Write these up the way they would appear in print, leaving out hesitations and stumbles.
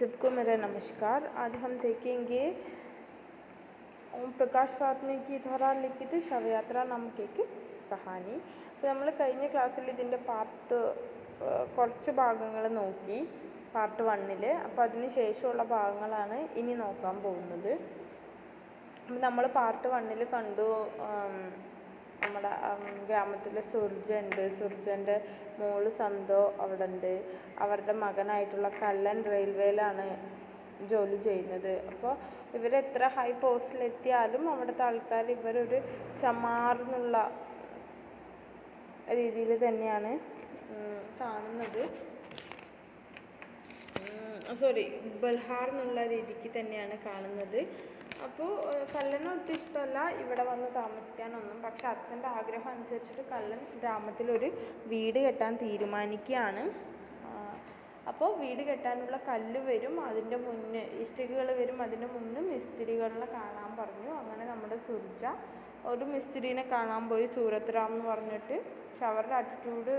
सबको मेरा नमस्कार। आज हम देखेंगे ओम प्रकाश वात्मीकि द्वारा लिखित शवयात्रा नामक एक കഹാനി. അപ്പോൾ നമ്മൾ കഴിഞ്ഞ ക്ലാസ്സിൽ ഇതിൻ്റെ കുറച്ച് ഭാഗങ്ങൾ നോക്കി, പാർട്ട് 1. അപ്പോൾ അതിന് ശേഷമുള്ള ഭാഗങ്ങളാണ് ഇനി നോക്കാൻ പോകുന്നത്. അപ്പോൾ നമ്മൾ പാർട്ട് 1 കണ്ടു നമ്മുടെ ഗ്രാമത്തിലെ സുർജ ഉണ്ട്, സുർജൻ്റെ മോള് സന്തോ അവിടെ ഉണ്ട്. അവരുടെ മകനായിട്ടുള്ള കല്ലൻ റെയിൽവേയിലാണ് ജോലി ചെയ്യുന്നത്. അപ്പോൾ ഇവരെത്ര ഹൈ പോസ്റ്റിലെത്തിയാലും അവിടുത്തെ ആൾക്കാർ ഇവരൊരു ചമാർന്നുള്ള രീതിയിൽ തന്നെയാണ് കാണുന്നത്. ബൽഹാർ എന്നുള്ള രീതിക്ക് തന്നെയാണ് കാണുന്നത്. അപ്പോൾ കല്ലന് ഒട്ടും ഇഷ്ടമല്ല ഇവിടെ വന്ന് താമസിക്കാനൊന്നും. പക്ഷെ അച്ഛൻ്റെ ആഗ്രഹം അനുസരിച്ചിട്ട് കല്ലൻ ഗ്രാമത്തിലൊരു വീട് കെട്ടാൻ തീരുമാനിക്കുകയാണ്. അപ്പോൾ വീട് കെട്ടാനുള്ള കല്ല് വരും, അതിൻ്റെ മുന്നേ ഇഷ്ടികകൾ വരും, അതിൻ്റെ മുന്നേ മിസ്ത്രികളെ കാണാൻ പറഞ്ഞു. അങ്ങനെ നമ്മുടെ സുർജ ഒരു മിസ്ത്രീനെ കാണാൻ പോയി, സൂരത് റാം എന്ന് പറഞ്ഞിട്ട്. പക്ഷെ അവരുടെ ആറ്റിറ്റ്യൂഡ്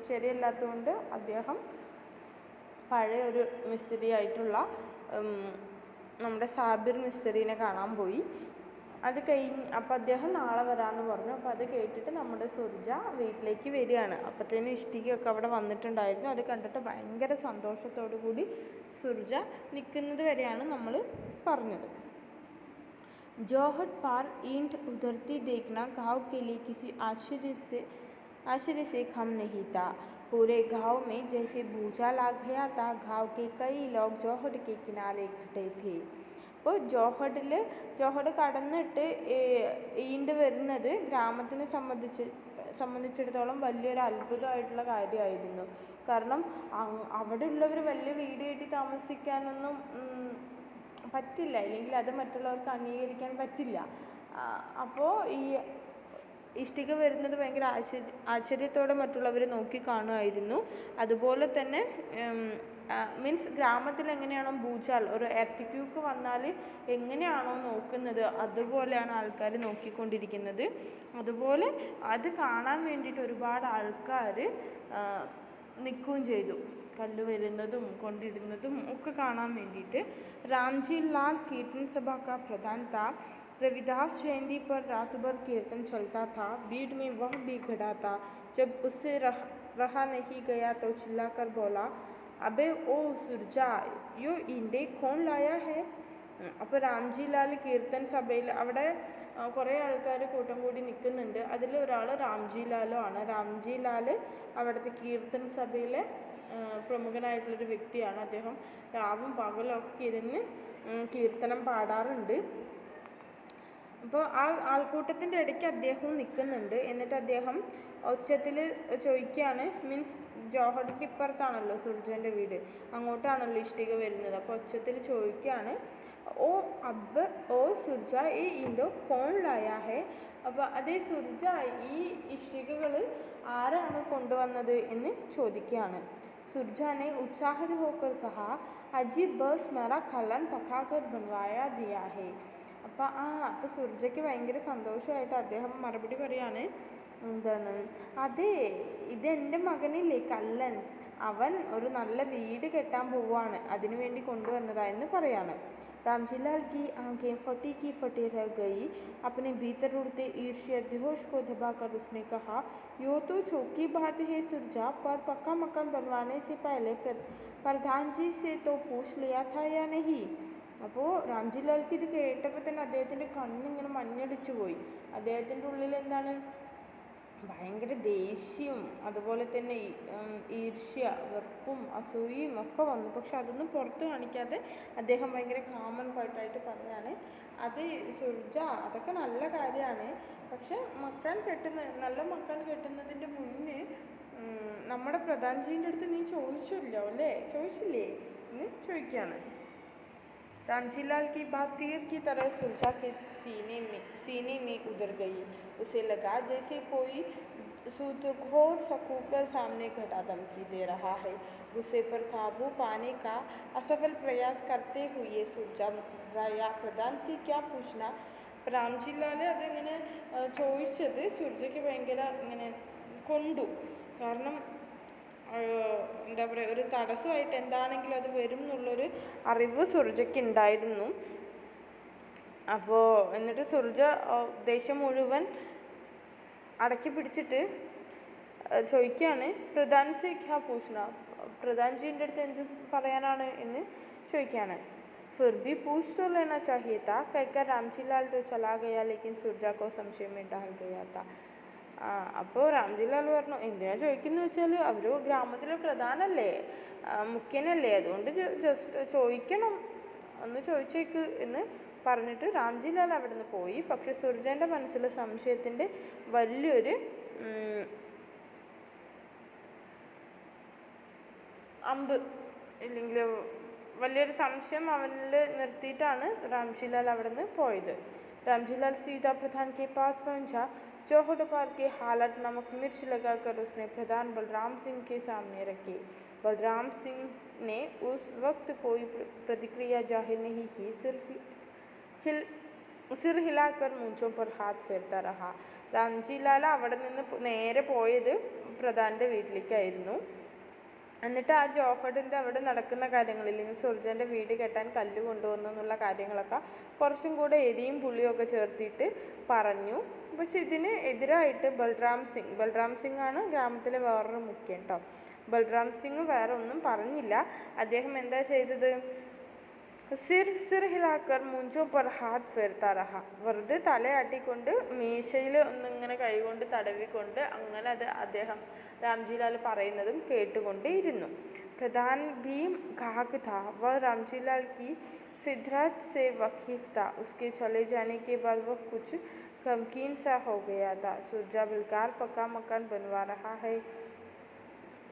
ശരിയല്ലാത്തതുകൊണ്ട് അദ്ദേഹം പഴയ ഒരു മിസ്ത്രി ആയിട്ടുള്ള നമ്മുടെ സാബിർ മിസ്ത്രീനെ കാണാൻ പോയി. അത് കഴിഞ്ഞ് അപ്പോൾ അദ്ദേഹം നാളെ വരാമെന്ന് പറഞ്ഞു. അപ്പോൾ അത് കേട്ടിട്ട് നമ്മുടെ സുർജ വീട്ടിലേക്ക് വരികയാണ്. അപ്പോഴത്തേനും ഇഷ്ടികയൊക്കെ അവിടെ വന്നിട്ടുണ്ടായിരുന്നു. അത് കണ്ടിട്ട് ഭയങ്കര സന്തോഷത്തോടു കൂടി സുർജ നിൽക്കുന്നത് വരെയാണ് നമ്മൾ പറഞ്ഞത്. जोहट पार ईंट उधरती देखना गांव के लिए किसी आश्चर्य से कम नहीं था. पूरे गांव में जैसे भूचाल आ गया था. गांव के कई लोग जोहट के किनारे इकट्ठे थे. അപ്പോൾ ജോഹഡ് കടന്നിട്ട് ഈണ്ട് വരുന്നത് ഗ്രാമത്തിനെ സംബന്ധിച്ചിടത്തോളം വലിയൊരു അത്ഭുതമായിട്ടുള്ള കാര്യമായിരുന്നു. കാരണം അവിടെ ഉള്ളവർ വലിയ വീട് കെട്ടി താമസിക്കാനൊന്നും പറ്റില്ല, അല്ലെങ്കിൽ അത് മറ്റുള്ളവർക്ക് അംഗീകരിക്കാൻ പറ്റില്ല. അപ്പോൾ ഈ ഇഷ്ടിക വരുന്നത് ഭയങ്കര ആശ്ചര്യത്തോടെ മറ്റുള്ളവർ നോക്കി കാണുമായിരുന്നു. അതുപോലെ തന്നെ മീൻസ് ഗ്രാമത്തിൽ എങ്ങനെയാണോ ഭൂചാൽ ഒരു എർത്തിക്യൂക്ക് വന്നാൽ എങ്ങനെയാണോ നോക്കുന്നത് അതുപോലെയാണ് ആൾക്കാർ നോക്കിക്കൊണ്ടിരിക്കുന്നത്. അതുപോലെ അത് കാണാൻ വേണ്ടിയിട്ട് ഒരുപാട് ആൾക്കാർ നിൽക്കുകയും ചെയ്തു, കല്ല് വരുന്നതും കൊണ്ടിടുന്നതും ഒക്കെ കാണാൻ വേണ്ടിയിട്ട്. रामजी लाल कीर्तन सभा का प्रधान था. रविदास जयंती पर रात भर कीर्तन चलता था. भीड़ में वह भी खड़ा था. जब उससे रहा नहीं गया तो चिल्लाकर बोला, अबे ओ सुरजा, यो ईंटे कौन लाया है? അപ്പോൾ രാംജി ലാൽ കീർത്തൻ സഭയിൽ അവിടെ കുറേ ആൾക്കാർ കൂട്ടം കൂടി നിൽക്കുന്നുണ്ട്. അതിലൊരാൾ രാംജി ലാലും ആണ്. രാംജി ലാൽ അവിടുത്തെ കീർത്തൻ സഭയിലെ പ്രമുഖനായിട്ടുള്ളൊരു വ്യക്തിയാണ്. അദ്ദേഹം രാവും പകലൊക്കെ ഇരുന്ന് കീർത്തനം പാടാറുണ്ട്. അപ്പോൾ ആ ആൾക്കൂട്ടത്തിൻ്റെ ഇടയ്ക്ക് അദ്ദേഹവും നിൽക്കുന്നുണ്ട്. എന്നിട്ട് അദ്ദേഹം ഒച്ചത്തിൽ ചോദിക്കുകയാണ്, മീൻസ് ജോഹഡിൻ്റെ ഇപ്പുറത്താണല്ലോ സുർജൻ്റെ വീട്, അങ്ങോട്ടാണല്ലോ ഇഷ്ടിക വരുന്നത്. അപ്പോൾ ഒച്ചത്തിൽ ചോദിക്കുകയാണ്, ഓ സുർജ ഈ ഇൻഡോ കോൺ ലായാ ഹേ? അപ്പോൾ അതേ സുർജ, ഈ ഇഷ്ടികകൾ ആരാണ് കൊണ്ടുവന്നത് എന്ന് ചോദിക്കുകയാണ്. सुरजा ने उत्साहित होकर कहा, अजीब बस मेरा कलन पकाकर बनवाया दिया है. അപ്പോൾ സുർജയ്ക്ക് ഭയങ്കര സന്തോഷമായിട്ട് അദ്ദേഹം മറുപടി പറയാണ്, എന്താണ്, അതെ, ഇതെൻ്റെ മകനില്ലേ കല്ലൻ, അവൻ ഒരു നല്ല വീട് കെട്ടാൻ പോവുകയാണ്, അതിനു വേണ്ടി കൊണ്ടുവന്നതായെന്ന് പറയാണ്. रामजी लाल की आंखें फटी की फटी रह गई. अपने भीतर उड़ते ईर्ष्या जोश को दबाकर उसने कहा, यो तो छोटी बात है सुरजा, पर पक्का मकान बनवाने से पहले प्रधान जी से तो पूछ लिया था या नहीं? അപ്പോൾ രാംജി ലാൽക്ക് ഇത് കേട്ടപ്പോൾ തന്നെ അദ്ദേഹത്തിൻ്റെ കണ്ണിങ്ങനെ മഞ്ഞടിച്ചു പോയി. അദ്ദേഹത്തിൻ്റെ ഉള്ളിൽ എന്താണ്, ഭയങ്കര ദേഷ്യവും അതുപോലെ തന്നെ ഈർഷ്യ, വെറുപ്പും അസൂയയും ഒക്കെ വന്നു. പക്ഷെ അതൊന്നും പുറത്ത് കാണിക്കാതെ അദ്ദേഹം ഭയങ്കര കാമൻ ക്വയറ്റായിട്ട് പറഞ്ഞാണ്, അത് സുർജ, അതൊക്കെ നല്ല കാര്യമാണ്, പക്ഷെ നല്ല മക്കാൻ കെട്ടുന്നതിൻ്റെ മുന്നേ നമ്മുടെ പ്രധാൻജീൻ്റെ അടുത്ത് നീ ചോദിച്ചില്ലേ എന്ന് ചോദിക്കുകയാണ്. रामजी लाल की बात तीर की तरह सुरजा के सीने में उतर गई. उसे लगा जैसे कोई सूत्रघोर सकूकर सामने घटा धमकी दे रहा है. गुस्से पर काबू पाने का असफल प्रयास करते हुए सुरजा मुस्कुराया. प्रधान से क्या पूछना? രാംജി ലാൽ അതിങ്ങനെ ചോദിച്ചത് സുർജയ്ക്ക് ഭയങ്കര ഇങ്ങനെ കൊണ്ടു. കാരണം എന്താ പറയുക, ഒരു തടസ്സമായിട്ട് എന്താണെങ്കിലും അത് വരും എന്നുള്ളൊരു അറിവ് സുർജയ്ക്ക് ഉണ്ടായിരുന്നു. അപ്പോൾ എന്നിട്ട് സുർജ ദേഷ്യം മുഴുവൻ അടക്കി പിടിച്ചിട്ട് ചോദിക്കുകയാണ്, പ്രധാൻ സെ ക്യാ പൂछना, പ്രധാൻജീൻ്റെ അടുത്ത് എന്ത് പറയാനാണ് എന്ന് ചോദിക്കുകയാണ്. फिर भी पूछ तो लेना चाहिए था, कहकर रामजी लाल तो चला गया, लेकिन सुरजा को संशय में डाल गया था. അപ്പോൾ രാംജി ലാൽ പറഞ്ഞു, എന്തിനാ ചോദിക്കുന്നത് വെച്ചാൽ അവർ ഗ്രാമത്തിലെ പ്രധാനല്ലേ, മുഖ്യനല്ലേ, അതുകൊണ്ട് ജസ്റ്റ് ചോദിക്കണം, ഒന്ന് ചോദിച്ചേക്ക് എന്ന് പറഞ്ഞിട്ട് രാംജി ലാൽ അവിടെ നിന്ന് പോയി. പക്ഷെ സുർജൻ്റെ മനസ്സിൽ സംശയത്തിൻ്റെ വലിയൊരു അമ്പ് ഇല്ലെങ്കിൽ വലിയൊരു സംശയം അവനിൽ നിർത്തിയിട്ടാണ് രാംജി ലാൽ അവിടെ നിന്ന് പോയത്. रामजी लाल सीधा प्रधान के पास पहुंचा. चौखट पार के हालत नमक मिर्च लगाकर उसने प्रधान बलराम सिंह के सामने रखी. बलराम सिंह ने उस वक्त कोई प्रतिक्रिया जाहिर नहीं की, सिर हिलाकर मूंछों पर हाथ फेरता रहा. രാംജി ലാൽ അവിടെ നിന്ന് നേരെ പോയത് പ്രധാൻ്റെ വീട്ടിലേക്കായിരുന്നു. എന്നിട്ട് ആ ജോഹറിൻ്റെ അവിടെ നടക്കുന്ന കാര്യങ്ങൾ, ഇല്ലെങ്കിൽ സുർജൻ്റെ വീട് കെട്ടാൻ കല്ല് കൊണ്ടുവന്നു എന്നുള്ള കാര്യങ്ങളൊക്കെ കുറച്ചും കൂടെ എരിയും പുളിയും ഒക്കെ ചേർത്തിട്ട് പറഞ്ഞു. പക്ഷെ ഇതിന് എതിരായിട്ട് ബൽറാം സിംഗ് ആണ് ഗ്രാമത്തിലെ വേറൊരു മുഖ്യൻ കേട്ടോ. ബൽറാം സിംഗ് വേറെ ഒന്നും പറഞ്ഞില്ല. അദ്ദേഹം എന്താ ചെയ്തത്, സിർ ഹിലാക്കർ മുഞ്ചോ പർ ഹാത്ത് ഫേർത്താ റഹ, വെറുതെ തലയാട്ടിക്കൊണ്ട് മീശയിൽ ഒന്നിങ്ങനെ കൈകൊണ്ട് തടവിക്കൊണ്ട് അങ്ങനെ അത് അദ്ദേഹം രാംജി ലാൽ പറയുന്നതും കേട്ടുകൊണ്ടേയിരുന്നു. പ്രധാൻ ഭീം ഘാക് था, वह रामजी लाल की फितरत से वाकिफ था. उसके चले जाने के बाद वह कुछ गमगीन सा हो गया था. सुरजा बिलकार पक्का मकान बनवा रहा है,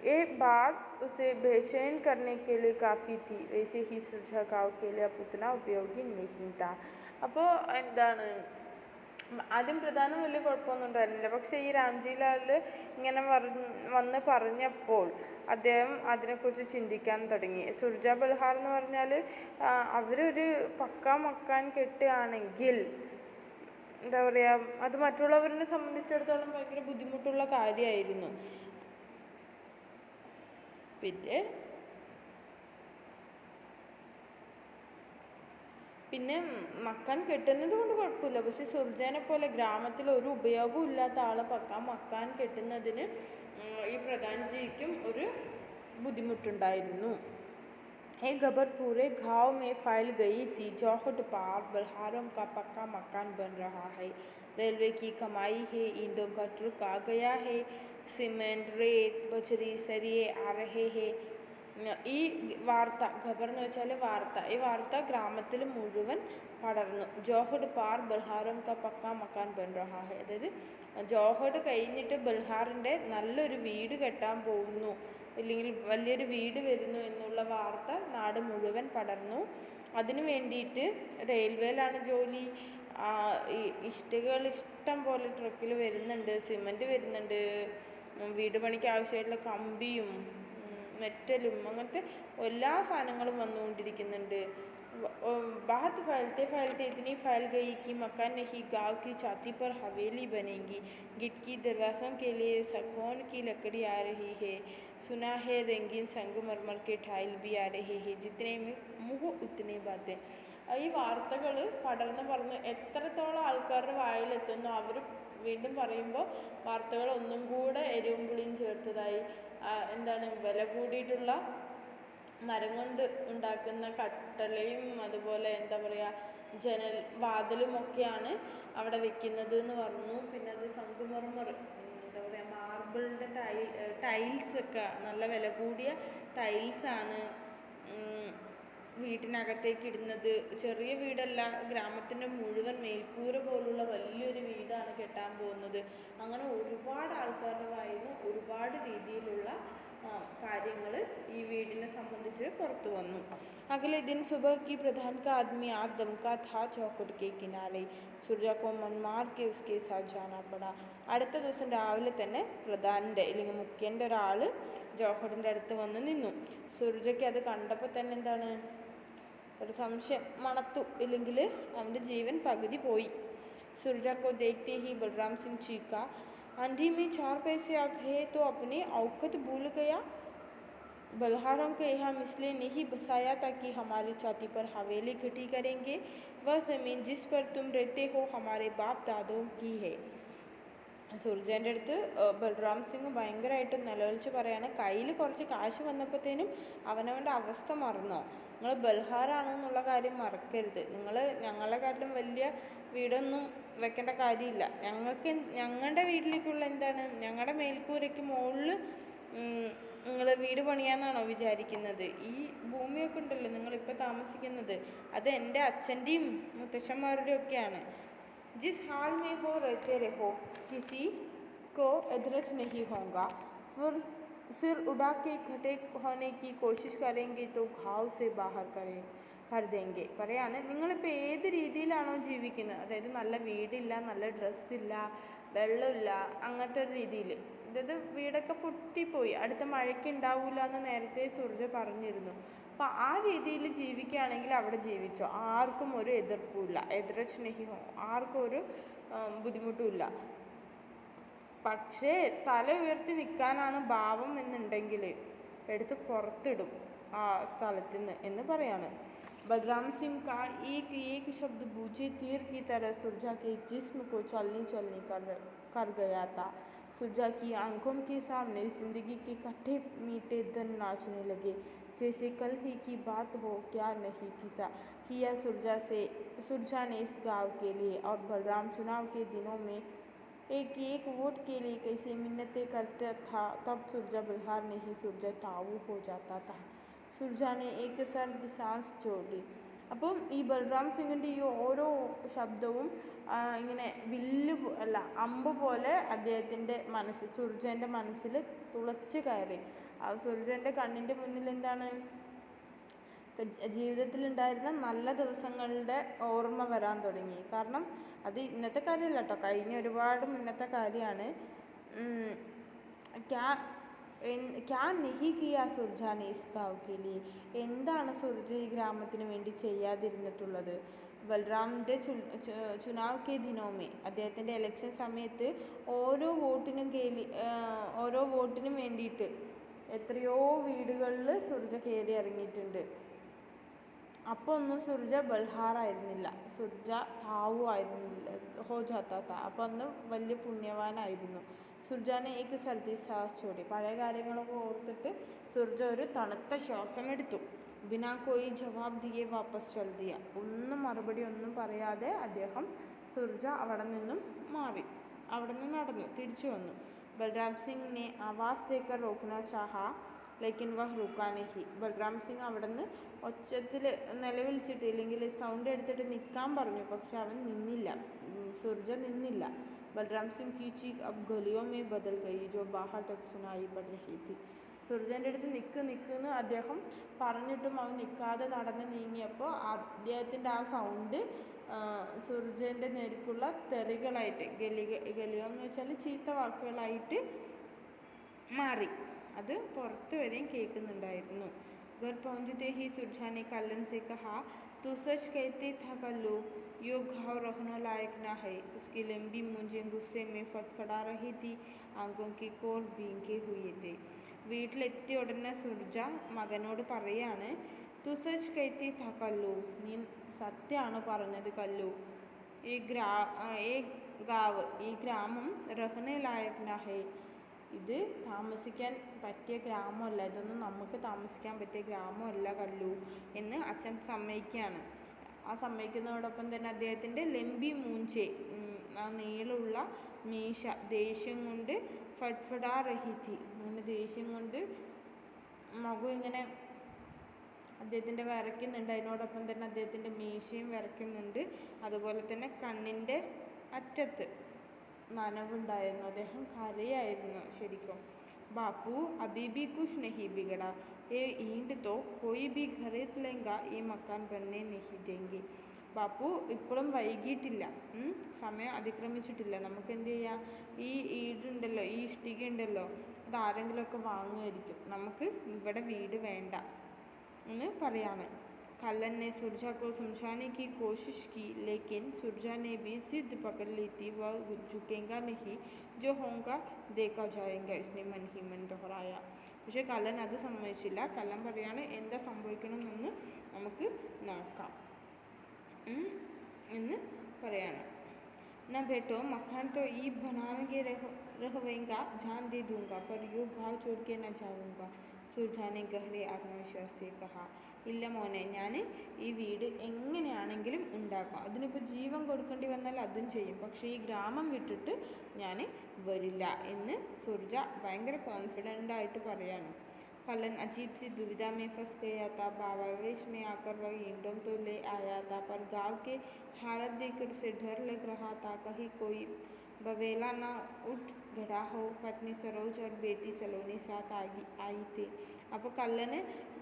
ये बात उसे बेचैन करने के लिए काफ़ी थी. वैसे ही सुरजा गाँव के लिए अब उतना उपयोगी नहीं था. അപ്പോൾ എന്താണ്, ആദ്യം പ്രധാനം വലിയ കുഴപ്പമൊന്നും ഉണ്ടായിരുന്നില്ല. പക്ഷേ ഈ രാംജി ലാൽ ഇങ്ങനെ വന്ന് പറഞ്ഞപ്പോൾ അദ്ദേഹം അതിനെക്കുറിച്ച് ചിന്തിക്കാൻ തുടങ്ങി. സുർജ ബൽഹാർ എന്ന് പറഞ്ഞാൽ അവരൊരു പക്കാ മക്കാൻ കെട്ടുകയാണെങ്കിൽ എന്താ പറയുക, അത് മറ്റുള്ളവരെ സംബന്ധിച്ചിടത്തോളം ഭയങ്കര ബുദ്ധിമുട്ടുള്ള കാര്യമായിരുന്നു. പിന്നെ മക്കാൻ കെട്ടുന്നത് കൊണ്ട് കുഴപ്പമില്ല. പക്ഷെ സുർജനെ പോലെ ഗ്രാമത്തിൽ ഒരു ഉപയോഗവും ഇല്ലാത്ത ആളെ മക്കാൻ കെട്ടുന്നതിന് ഈ പ്രധാൻജിക്കും ഒരു ബുദ്ധിമുട്ടുണ്ടായിരുന്നു. एक खबर पूरे गांव में फैल गई थी. चौखट पार बल्हारों का पक्का मकान बन रहा है, रेलवे की कमाई है, ईंटों का ट्रक आ गया है, सीमेंट रेत बजरी सरिये आ रहे हैं. ഈ വാർത്ത, ഖബർ എന്ന് വെച്ചാൽ വാർത്ത, ഈ വാർത്ത ഗ്രാമത്തിൽ മുഴുവൻ പടർന്നു. ജോഹഡ് പാർ ബൽഹാറും ക പക്കാ മക്കാൻ ബൻ റഹാ ഹെ, അതായത് ജോഹഡ് കഴിഞ്ഞിട്ട് ബൽഹാറിൻ്റെ നല്ലൊരു വീട് കെട്ടാൻ പോകുന്നു, അല്ലെങ്കിൽ വലിയൊരു വീട് വരുന്നു എന്നുള്ള വാർത്ത നാട് മുഴുവൻ പടർന്നു. അതിനു വേണ്ടിയിട്ട് റെയിൽവേയിലാണ് ജോലി. ഇഷ്ടികകൾ ഇഷ്ടം പോലെ ട്രക്കിൽ വരുന്നുണ്ട്, സിമൻറ്റ് വരുന്നുണ്ട്, വീട് പണിക്ക് ആവശ്യമായിട്ടുള്ള കമ്പിയും മെറ്റലും അങ്ങനത്തെ എല്ലാ സാധനങ്ങളും വന്നുകൊണ്ടിരിക്കുന്നുണ്ട്. बहुत फैलते फैलते इतनी फैल गई कि मकान नहीं, गांव की छाती पर हवेली बनेगी. गिट की दरवाज़ों के लिए सागौन की लकड़ी आ रही है. सुना है रंगीन संगमरमर के टाइल भी आ रहे हैं. जितने में मुँह उतने बातें. ഈ വാർത്തകൾ പടർന്ന് എത്രത്തോളം ആൾക്കാരുടെ വായിലെത്തുന്നു അവർ വീണ്ടും പറയുമ്പോൾ വാർത്തകൾ ഒന്നും കൂടെ എരിവും പുളിയും ചേർത്തതായി. എന്താണ്, വില കൂടിയിട്ടുള്ള മരം കൊണ്ട് ഉണ്ടാക്കുന്ന കട്ടളയും അതുപോലെ എന്താ പറയുക വാതിലുമൊക്കെയാണ് അവിടെ വെക്കുന്നത് എന്ന് പറഞ്ഞു. പിന്നെ അത് സംഗമർമർ എന്താ പറയുക മാർബിളിൻ്റെ ടൈൽസൊക്കെ നല്ല വില കൂടിയ ടൈൽസാണ് വീട്ടിനകത്തേക്ക് ഇടുന്നത്. ചെറിയ വീടല്ല, ഗ്രാമത്തിൻ്റെ മുഴുവൻ മേൽക്കൂര പോലുള്ള വലിയൊരു വീടാണ് കെട്ടാൻ പോകുന്നത്. അങ്ങനെ ഒരുപാട് ആൾക്കാരുടെ വായിൽ നിന്ന് ഒരുപാട് രീതിയിലുള്ള കാര്യങ്ങൾ ഈ വീടിനെ സംബന്ധിച്ച് പുറത്തു വന്നു. अगले दिन सुबह की प्रधान का आदमी आज दमका था चौखट के किनारे. सुरजा को मन मार के उसके साथ जाना पड़ा. അടുത്ത ദിവസം രാവിലെ തന്നെ പ്രധാൻ്റെ അല്ലെങ്കിൽ മുഖ്യൻ്റെ ഒരാൾ ജോഹറിൻ്റെ അടുത്ത് വന്ന് നിന്നു. സുർജയ്ക്ക് അത് കണ്ടപ്പോൾ തന്നെ എന്താണ്, ഒരു സംശയം മണത്തു, ഇല്ലെങ്കിൽ അവൻ്റെ ജീവൻ പകുതി പോയി. सुरजा को देखते ही बलराम सिंह चीखा, आंधी में 4 पैसे आ गए तो अपनी औकत भूल गया. बल्हारों को यहाँ इसलिए नहीं बसाया था कि हमारी छाती पर हवेली खड़ी करेंगे। वह ज़मीन जिस पर तुम रहते हो हमारे बाप दादों की है. സുർജേൻ്റെ അടുത്ത് ബൽറാം സിംഗ് ഭയങ്കരമായിട്ട് നിലവിളിച്ച് പറയാണ്. കയ്യിൽ കുറച്ച് കാശ് വന്നപ്പോഴത്തേനും അവനവൻ്റെ അവസ്ഥ മറന്നോ. നിങ്ങൾ ബൽഹാറാണെന്നുള്ള കാര്യം മറക്കരുത്. നിങ്ങൾ ഞങ്ങളെക്കാട്ടിലും വലിയ വീടൊന്നും വെക്കേണ്ട കാര്യമില്ല. ഞങ്ങളുടെ വീട്ടിലേക്കുള്ള എന്താണ്, ഞങ്ങളുടെ മേൽക്കൂരയ്ക്ക് മുകളിൽ നിങ്ങൾ വീട് പണിയാന്നാണോ വിചാരിക്കുന്നത്? ഈ ഭൂമിയൊക്കെ ഉണ്ടല്ലോ നിങ്ങളിപ്പോൾ താമസിക്കുന്നത്, അത് എൻ്റെ അച്ഛൻ്റെയും മുത്തശ്ശന്മാരുടെയും ഒക്കെയാണ്. जिस हाल में हो रहते रहो, किसी को एदरज नहीं होगा. फिर सिर उड़ा के खड़े होने की कोशिश करेंगे तो घाव से बाहर कर देंगे. പറയാണ്, നിങ്ങളിപ്പോൾ ഏത് രീതിയിലാണോ ജീവിക്കുന്നത്, അതായത് നല്ല വീടില്ല, നല്ല ഡ്രസ്സില്ല, വെള്ളമില്ല, അങ്ങനത്തെ ഒരു രീതിയിൽ, അതായത് വീടൊക്കെ പൊട്ടിപ്പോയി, അടുത്ത മഴയ്ക്ക് ഉണ്ടാവില്ല എന്ന് നേരത്തെ സുർജ പറഞ്ഞിരുന്നു. അപ്പോൾ ആ രീതിയിൽ ജീവിക്കുകയാണെങ്കിൽ അവിടെ ജീവിച്ചോ, ആർക്കും ഒരു എതിർപ്പുമില്ല. എതിർച്ച് നഹിഹോ, ആർക്കും ഒരു ബുദ്ധിമുട്ടുമില്ല. പക്ഷേ തല ഉയർത്തി നിൽക്കാനാണ് ഭാവം എന്നുണ്ടെങ്കിൽ എടുത്ത് പുറത്തിടും ആ സ്ഥലത്ത് നിന്ന് എന്ന് പറയാണ്. बलराम सिंह का एक एक शब्द बूझे तीर की तरह सुरजा के जिस्म को चलनी कर गया था. सुरजा की आंखों के सामने जिंदगी के कट्टे मीठे दिन नाचने लगे, जैसे कल ही की बात हो. क्या नहीं किया सुरजा ने इस गांव के लिए. और बलराम चुनाव के दिनों में एक वोट के लिए कैसे मिन्नतें करता था. तब सुरजा बल्हार नहीं, सुरजा ताऊ हो जाता था. സുർജാനെ ഏക സർദ് സാൻസ് ചോടി. അപ്പം ഈ ബൽറാം സിംഗിൻ്റെ ഈ ഓരോ ശബ്ദവും ഇങ്ങനെ അമ്പ് പോലെ അദ്ദേഹത്തിൻ്റെ സുർജേൻ്റെ മനസ്സിൽ തുളച്ച് കയറി. സുർജേൻ്റെ കണ്ണിൻ്റെ മുന്നിൽ എന്താണ്, ജീവിതത്തിലുണ്ടായിരുന്ന നല്ല ദിവസങ്ങളുടെ ഓർമ്മ വരാൻ തുടങ്ങി. കാരണം അത് ഇന്നത്തെ കാര്യമല്ല കേട്ടോ, കഴിഞ്ഞ ഒരുപാട് മുന്നത്തെ കാര്യമാണ്. ക്യാ നഹി കിയാ സുർജാനെ ഇസ് ഗാവ് കെ ലിയെ, എന്താണ് സുർജ ഈ ഗ്രാമത്തിന് വേണ്ടി ചെയ്യാതിരുന്നിട്ടുള്ളത്. ബൽറാമിൻ്റെ ചുനാവ് കെ ദിനോമേ, അദ്ദേഹത്തിൻ്റെ ഇലക്ഷൻ സമയത്ത് ഓരോ വോട്ടിനും വേണ്ടിയിട്ട് എത്രയോ വീടുകളിൽ സുർജ കയറി ഇറങ്ങിയിട്ടുണ്ട്. അപ്പോൾ ഒന്നും സുർജ ബൽഹാറായിരുന്നില്ല, സുർജ താവു ആയിരുന്നില്ല, ഹോ ജാത്താ താ. അപ്പോൾ അന്ന് വലിയ പുണ്യവാനായിരുന്നു. സുർജാനെ ഏക്ക് സർദി സാസ് ചോടി. പഴയ കാര്യങ്ങളൊക്കെ ഓർത്തിട്ട് സുർജ ഒരു തണുത്ത ശ്വാസം എടുത്തു. ബിനാ കോയി ജവാബ് ദിയെ വാപ്പസ് ചൽ ദിയ. മറുപടി ഒന്നും പറയാതെ സുർജ അവിടെ നിന്നും നടന്നു തിരിച്ചു വന്നു. ബൽറാം സിംഗ് നെ ആവാസ് ദേക്കർ റോക്കനാ ചാഹാ, ലേക്കിൻ വഹ് റുക്കാ നഹി. ബൽറാം സിംഗ് അവിടെ നിന്ന് ഒച്ചത്തിൽ നിലവിളിച്ചിട്ട്, ഇല്ലെങ്കിൽ സൗണ്ട് എടുത്തിട്ട് നിൽക്കാൻ പറഞ്ഞു. പക്ഷെ അവൻ നിന്നില്ല, സുർജ നിന്നില്ല. ബൽറാം സിംഗ് की चीख अब गलियों में बदल गई जो बाहर तक सुनाई पड़ रही थी. സുർജൻ്റെ അടുത്ത് നിൽക്കുന്ന് അദ്ദേഹം പറഞ്ഞിട്ടും അവൻ നിൽക്കാതെ നടന്ന് നീങ്ങിയപ്പോൾ അദ്ദേഹത്തിൻ്റെ ആ സൗണ്ട് സുർജൻ്റെ നേർക്കുള്ള തെറികളായിട്ട്, ഗലിയോ എന്ന് വെച്ചാൽ ചീത്ത വാക്കുകളായിട്ട് മാറി. അത് പുറത്ത് വരെയും കേൾക്കുന്നുണ്ടായിരുന്നു. घर पहुँचते ही सुरजा ने कल्लन से कहा, तू सच कहते था कल्लू, यो घाव रहने लायक ना है. उसकी लंबी मूंछें गुस्से में फड़फड़ा रही थी, आंखों की कोर भीगे हुए थे. വീട്ടിലെത്തിയ ഉടനെ സുർജ മകനോട് പറയാണ്, തു സച്ച് കൈത്തി ഥാ കല്ലു, നീ സത്യമാണ് പറഞ്ഞത് കല്ലു. ഈ ഗ്രാമം റഹ്നെ ലായക് ന ഹൈ, ഇത് താമസിക്കാൻ പറ്റിയ ഗ്രാമമല്ല, ഇതൊന്നും നമുക്ക് താമസിക്കാൻ പറ്റിയ ഗ്രാമമല്ല കല്ലു എന്ന് അച്ഛൻ സമ്മതിക്കുകയാണ്. ആ സമ്മതിക്കുന്നതോടൊപ്പം തന്നെ അദ്ദേഹത്തിൻ്റെ ലംബി മൂഞ്ചെ, ആ നീളമുള്ള മീശ ദേഷ്യം കൊണ്ട് ഫഡ്ഫഡാ റഹിത്തി, അങ്ങനെ ദേഷ്യം കൊണ്ട് മുഖം ഇങ്ങനെ അദ്ദേഹത്തിൻ്റെ വിറയ്ക്കുന്നുണ്ട്. അതിനോടൊപ്പം തന്നെ അദ്ദേഹത്തിൻ്റെ മീശയും വിറയ്ക്കുന്നുണ്ട്. അതുപോലെ തന്നെ കണ്ണിൻ്റെ അറ്റത്ത് നനവുണ്ടായിരുന്നു, അദ്ദേഹം കരയായിരുന്നു ശരിക്കും. ബാപ്പു അബി ബി കുഷ് നഹി ബിഗട, ഏ ഈണ്ട് തോ കോയി ബി ഖരീദ് ലേങ്ക, ഈ മക്കാൻ ബന്നെ നഹി ദേങ്കി. ബാപ്പു ഇപ്പോഴും വൈകിട്ടില്ല, സമയം അതിക്രമിച്ചിട്ടില്ല. നമുക്ക് എന്ത് ചെയ്യാം, ഈ ഈടുണ്ടല്ലോ, ഈ ഇഷ്ടിക ഉണ്ടല്ലോ, അത് ആരെങ്കിലുമൊക്കെ വാങ്ങുമായിരിക്കും, നമുക്ക് ഇവിടെ വീട് വേണ്ട എന്ന് പറയാണ്. कल्लन ने सुरजा को समझाने की कोशिश की, लेकिन सुरजा ने भी जिद पकड़ ली थी, वह झुकेगा नहीं, जो होगा देखा जाएगा, इसने मन ही मन दोहराया. പക്ഷേ കള്ളൻ അത് സമ്മതിച്ചില്ല. കള്ളൻ പറയാണ് എന്താ സംഭവിക്കണമെന്ന് നമുക്ക് നോക്കാം എന്ന് പറയാണ്. ना बेटो मकान तो ईद बनाएंगे रहवेगा जान दे दूंगा पर यूँ घाव छोड़ के न जाऊंगा सुरजा ने गहरे आत्मविश्वास से कहा. ഇല്ല മോനെ, ഞാൻ ഈ വീട് എങ്ങനെയാണെങ്കിലും ഉണ്ടാക്കാം, അതിനിപ്പോൾ ജീവൻ കൊടുക്കേണ്ടി വന്നാൽ അതും ചെയ്യും, പക്ഷേ ഈ ഗ്രാമം വിട്ടിട്ട് ഞാൻ വരില്ല എന്ന് സുർജ ഭയങ്കര കോൺഫിഡൻ്റ് ആയിട്ട് പറയാണ്. कलन अजीब सी दुविधा में फंस गया था. भावावेश में आकर वह ईंटों तो ले आया था, पर गांव के हालत देखकर उसे डर लग रहा था कहीं कोई बवेला ना उठ खड़ा हो. पत्नी सरोज और बेटी सलोनी साथ आई थी. അപ്പോൾ കല്ലന്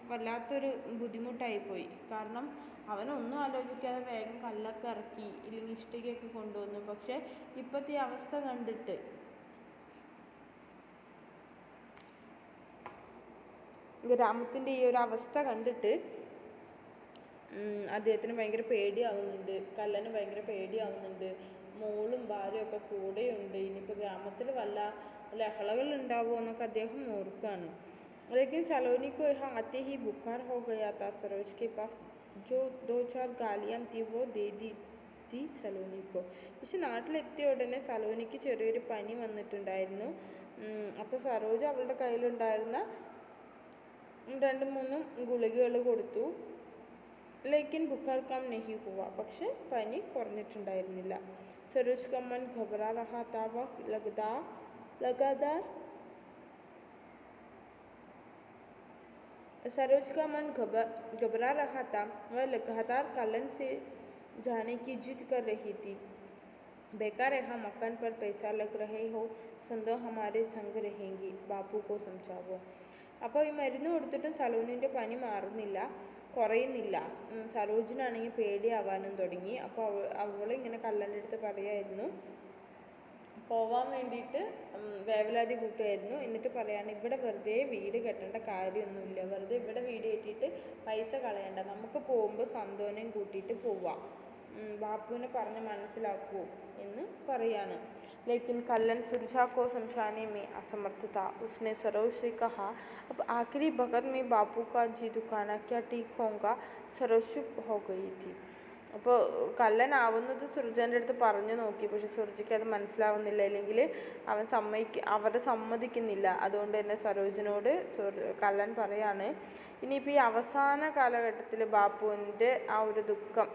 വല്ലാത്തൊരു ബുദ്ധിമുട്ടായിപ്പോയി. കാരണം അവനൊന്നും ആലോചിക്കാതെ വേഗം കല്ലൊക്കെ ഇറക്കി, ഇല്ലെങ്കിൽ ഇഷ്ടികയൊക്കെ കൊണ്ടുവന്നു. പക്ഷേ ഇപ്പോഴത്തെ അവസ്ഥ കണ്ടിട്ട് ഗ്രാമത്തിൻ്റെ ഈ ഒരു അവസ്ഥ കണ്ടിട്ട് അദ്ദേഹത്തിന് ഭയങ്കര പേടിയാവുന്നുണ്ട്. കല്ലന് ഭയങ്കര പേടിയാവുന്നുണ്ട്. മോളും ഭാര്യയൊക്കെ കൂടെയുണ്ട്. ഇനിയിപ്പോൾ ഗ്രാമത്തിൽ വല്ല ലഹളകൾ ഉണ്ടാവുമോ എന്നൊക്കെ അദ്ദേഹം ഓർക്കുകയാണ്. लेकिन सलोनी को यहाँ आते ही बुखार हो गया था. सरोज के पास जो 2-4 गालियाँ थी वो दे दी थी सलोनी को. പക്ഷെ നാട്ടിലെത്തിയ ഉടനെ സലോനിക്ക് ചെറിയൊരു പനി വന്നിട്ടുണ്ടായിരുന്നു. അപ്പോൾ സരോജ് അവളുടെ കയ്യിലുണ്ടായിരുന്ന 2-3 ഗുളികകൾ കൊടുത്തു. ലേക്കിൻ ബുഖാർ കം നഹി ഹുവ, പക്ഷെ പനി കുറഞ്ഞിട്ടുണ്ടായിരുന്നില്ല. സരോജ് का मन घबरा रहा था. वह लगातार सरोज का मन घबरा रहा था. वह लगातार कलन से जाने की जिद कर रही थी. बेकार यहाँ मकान पर पैसा लग रहे हो, संदो हमारे संग रहेंगी, बापू को समझावो. അപ്പോൾ ഈ മരുന്ന് കൊടുത്തിട്ടും സലോനിൻ്റെ പനി മാറുന്നില്ല, കുറയുന്നില്ല. സരോജിനാണെങ്കിൽ പേടിയാവാനും തുടങ്ങി. അപ്പോൾ അവളിങ്ങനെ കല്ലൻ്റെ അടുത്ത് പറയായിരുന്നു, പോവാൻ വേണ്ടിയിട്ട് വേവലാതി കൂട്ടുമായിരുന്നു. എന്നിട്ട് പറയാണ്, ഇവിടെ വെറുതെ വീട് കെട്ടേണ്ട കാര്യമൊന്നുമില്ല, വെറുതെ ഇവിടെ വീട് കെട്ടിയിട്ട് പൈസ കളയണ്ട, നമുക്ക് പോകുമ്പോൾ സന്തോനം കൂട്ടിയിട്ട് പോവാം, ബാപ്പുവിനെ പറഞ്ഞ് മനസ്സിലാക്കൂ എന്ന് പറയാണ്. लेकिन कल्लन सुरजा को समझाने में असमर्थ था. उसने सरोज से कहा, अब आखिरी वक्त में बापू का जी दुकाना क्या ठीक होगा. सरोज चुप हो गई थी. അപ്പോൾ കല്ലൻ ആവുന്നത് സുർജൻ്റെ അടുത്ത് പറഞ്ഞു നോക്കി, പക്ഷെ സുർജയ്ക്ക് അത് മനസ്സിലാവുന്നില്ല, അല്ലെങ്കിൽ അവർ സമ്മതിക്കുന്നില്ല. അതുകൊണ്ട് തന്നെ സരോജിനോട് കല്ലൻ പറയാണ്, ഇനിയിപ്പോൾ ഈ അവസാന കാലഘട്ടത്തിൽ ബാപ്പുവിൻ്റെ ആ ഒരു ദുഃഖം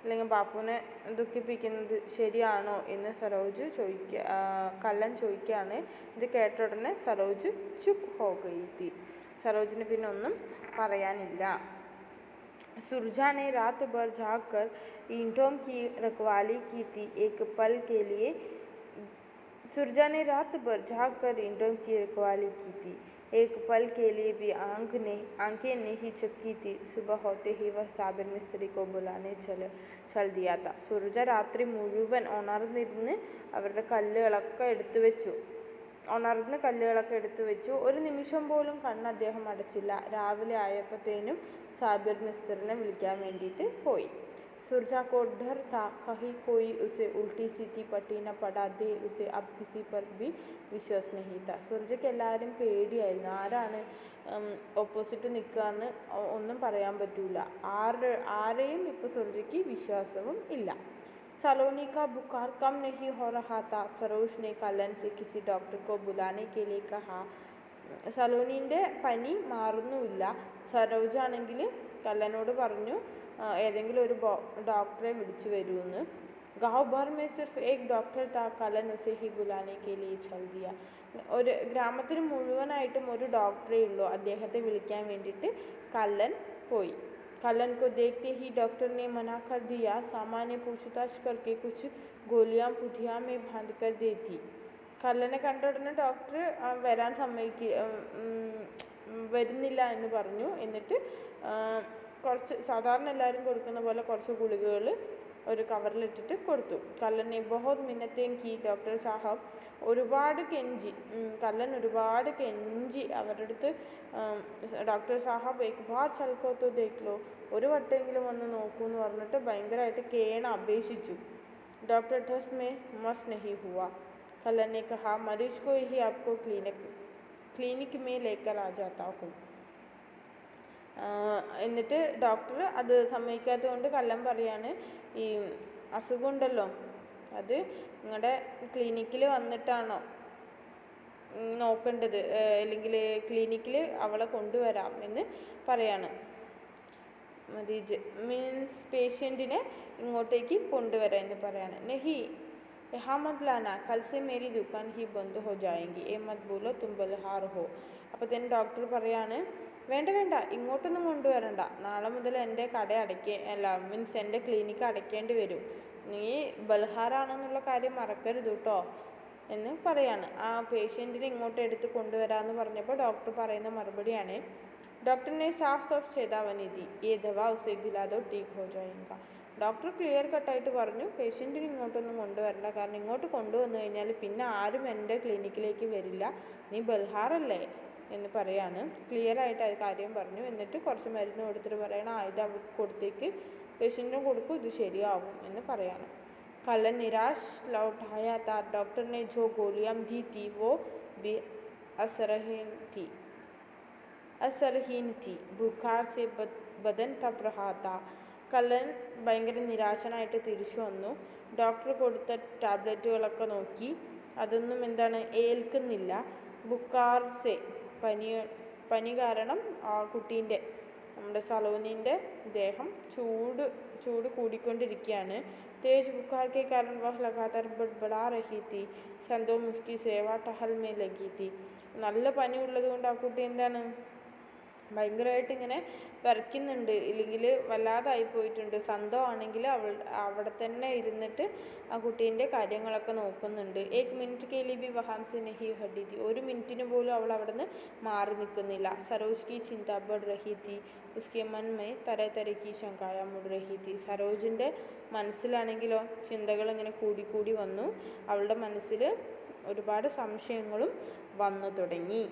അല്ലെങ്കിൽ ബാപ്പുവിനെ ദുഃഖിപ്പിക്കുന്നത് ശരിയാണോ എന്ന് കല്ലൻ ചോദിക്കുകയാണ്. ഇത് കേട്ട ഉടനെ സരോജ് ചുപ്പ് ഹോ ഗയി थी. സരോജിന് പിന്നെ ഒന്നും പറയാനില്ല. सुरजा ने रात भर जाग कर ईंटों की रखवाली की थी. एक पल के लिए सुरजा ने रात भर जाग कर ईंटों की रखवाली की थी. एक पल के लिए भी आंखें नहीं झपकी थी. सुबह होते ही वह साबिर मिस्त्री को बुलाने चल दिया था. സുർജ രാത്രി മുഴുവൻ ഉണർന്നിരുന്ന് അവരുടെ കല്ലുകളൊക്കെ എടുത്തു വെച്ചു. ഒരു നിമിഷം പോലും കണ്ണ് അദ്ദേഹം അടച്ചില്ല. രാവിലെ ആയപ്പോഴത്തേനും സാബിർ മിസ്ത്രിനെ വിളിക്കാൻ വേണ്ടിയിട്ട് പോയി. सुरजा को डर था कहीं कोई उसे उल्टी सीधी पट्टी न पड़ा दे. उसे अब किसी पर भी विश्वास नहीं था. സുർജയ്ക്ക് എല്ലാവരും പേടിയായിരുന്നു. ആരാണ് ഓപ്പോസിറ്റ് നിൽക്കുകയെന്ന് ഒന്നും പറയാൻ പറ്റൂല. ആരെയും ഇപ്പോൾ സുർജയ്ക്ക് വിശ്വാസവും ഇല്ല. सलोनी का बुखार कम नहीं हो रहा था. सरोज ने कलन से किसी डॉक्टर को बुलाने के लिए कहा. സലോനിൻ്റെ പനി മാറുന്നുമില്ല. സരോജാണെങ്കിൽ കല്ലനോട് പറഞ്ഞു ഏതെങ്കിലും ഒരു ഡോക്ടറെ വിളിച്ചു വരുമെന്ന്. गाँव भर में सिर्फ एक डॉक्टर था. कलन उसे ही बुलाने के लिए चल दिया. ഒരു ഗ്രാമത്തിൽ മുഴുവനായിട്ടും ഒരു डॉक्टरे ഉള്ളൂ. അദ്ദേഹത്തെ വിളിക്കാൻ വേണ്ടിയിട്ട് കല്ലൻ പോയി. कलन को देखते ही डॉक्टर ने मना कर दिया. सामान्य पूछताछ करके कुछ गोलियां पुठिया में बांध कर दी थी. കല്ലനെ കണ്ട ഉടനെ ഡോക്ടർ വരുന്നില്ല എന്ന് പറഞ്ഞു. എന്നിട്ട് കുറച്ച് സാധാരണ എല്ലാവരും കൊടുക്കുന്ന പോലെ കുറച്ച് ഗുളികകൾ ഒരു കവറിലിട്ടിട്ട് കൊടുത്തു. കല്ലനെ ബഹുത് മിന്നത്തേം കി ഡോക്ടർ സാഹബ്, കല്ലൻ ഒരുപാട് കെഞ്ചി അവരുടെ അടുത്ത്, ഡോക്ടർ സാഹബ് ഏക് ബാർ ചൽക്കോ തോ ദേഖ് ലോ, ഒരു വട്ടെങ്കിലും വന്ന് നോക്കൂ എന്ന് പറഞ്ഞിട്ട് ഭയങ്കരമായിട്ട് അപേക്ഷിച്ചു. ഡോക്ടർ ടെസ്റ്റ് മേ മസ് നഹി ഹുവ. കല്ലൻ ने कहा मरीज को ही आपको क्लिनिक क्लिनिक में लेकर आ जाता हूँ. എന്നിട്ട് ഡോക്ടർ അത് സമ്മതിക്കാത്തത് കൊണ്ട് കള്ളൻ പറയാണ്, ഈ അസുഖമുണ്ടല്ലോ അത് നിങ്ങളുടെ ക്ലിനിക്കിൽ വന്നിട്ടാണോ നോക്കേണ്ടത്, അല്ലെങ്കിൽ ക്ലിനിക്കിൽ അവളെ കൊണ്ടുവരാം എന്ന് പറയാണ്. മരീജ് മീൻസ് പേഷ്യൻറ്റിനെ ഇങ്ങോട്ടേക്ക് കൊണ്ടുവരാം എന്ന് പറയാണ്. നെഹി യഹാ മത് ലാന കൽ സെ മേരി ദുക്കാൻ ഹി ബന്ദ് ഹോ ജായെങ്കി എ മത് ബോലോ തും ബൽഹാർ ഹോ. അപ്പോൾ തന്നെ ഡോക്ടർ പറയാണ്, വേണ്ട വേണ്ട ഇങ്ങോട്ടൊന്നും കൊണ്ടുവരണ്ട, നാളെ മുതൽ എൻ്റെ കട മീൻസ് എൻ്റെ ക്ലിനിക്ക് അടയ്ക്കേണ്ടി വരും, നീ ബൽഹാറാണെന്നുള്ള കാര്യം മറക്കരുത് കേട്ടോ എന്ന് പറയാണ്. ആ പേഷ്യൻറ്റിനെ ഇങ്ങോട്ട് എടുത്ത് കൊണ്ടുവരാമെന്ന് പറഞ്ഞപ്പോൾ ഡോക്ടർ പറയുന്ന മറുപടിയാണ്, ഡോക്ടറിനെ സാഫ് സാഫ് ചെയ്താൽ തി ഏ ദവാ ഉസേ ഖിലാദോ ടീക്ക് ഹോ ജായേഗാ. ഡോക്ടർ ക്ലിയർ കട്ടായിട്ട് പറഞ്ഞു, പേഷ്യൻറ്റിന് ഇങ്ങോട്ടൊന്നും കൊണ്ടുവരണ്ട, കാരണം ഇങ്ങോട്ട് കൊണ്ടുവന്നു കഴിഞ്ഞാൽ പിന്നെ ആരും എൻ്റെ ക്ലിനിക്കിലേക്ക് വരില്ല, നീ ബൽഹാറല്ലേ എന്ന് പറയാണ്. ക്ലിയർ ആയിട്ട് അത് കാര്യം പറഞ്ഞു. എന്നിട്ട് കുറച്ച് മരുന്ന് കൊടുത്തിട്ട് പറയണം, ഇത് അവർക്ക് കൊടുത്തേക്ക്, പേഷ്യൻറ്റിന് കൊടുക്കും, ഇത് ശരിയാവും എന്ന് പറയാണ്. कलन निराश लौट आया था. डॉक्टर ने जो गोलियां दी थी वो भी असरहीन थी. बुखार से बदन तप रहा था. കള്ളൻ ഭയങ്കര നിരാശനായിട്ട് തിരിച്ചു വന്നു. ഡോക്ടർ കൊടുത്ത ടാബ്ലറ്റുകളൊക്കെ നോക്കി, അതൊന്നും ഏൽക്കുന്നില്ല. ബുക്കാർസെ പനി കാരണം ആ കുട്ടീൻ്റെ, നമ്മുടെ സലോനിൻ്റെ ദേഹം ചൂട് കൂടിക്കൊണ്ടിരിക്കുകയാണ്. तेज बुखार के कारण वह लगातार बड़बड़ा रही थी. संतोम उसकी सेवा टहल में लगी थी. നല്ല പനി ഉള്ളത് കൊണ്ട് ആ കുട്ടി ഭയങ്കരമായിട്ട് ഇങ്ങനെ വിറയ്ക്കുന്നുണ്ട്, ഇല്ലെങ്കിൽ വല്ലാതായി പോയിട്ടുണ്ട്. സന്തോ ആണെങ്കിൽ അവിടെ തന്നെ ഇരുന്നിട്ട് ആ കുട്ടീൻ്റെ കാര്യങ്ങളൊക്കെ നോക്കുന്നുണ്ട്. ഏക് മിനിറ്റ് കെ ലിയെ ഭി വഹാം സെ നഹി ഹട്ടി തി. ഒരു മിനിറ്റിന് പോലും അവൾ അവിടെ നിന്ന് മാറി നിൽക്കുന്നില്ല. സരോജ് കി ചിന്ത ബഡ് രഹി തി. ഉസ്കെ മൻ മേ തര തര കി ശങ്കായ മുഡ് രഹി തി. സരോജിൻ്റെ മനസ്സിലാണെങ്കിലോ ചിന്തകൾ ഇങ്ങനെ കൂടി വന്നു. അവളുടെ മനസ്സിൽ ഒരുപാട് സംശയങ്ങളും വന്നു തുടങ്ങി.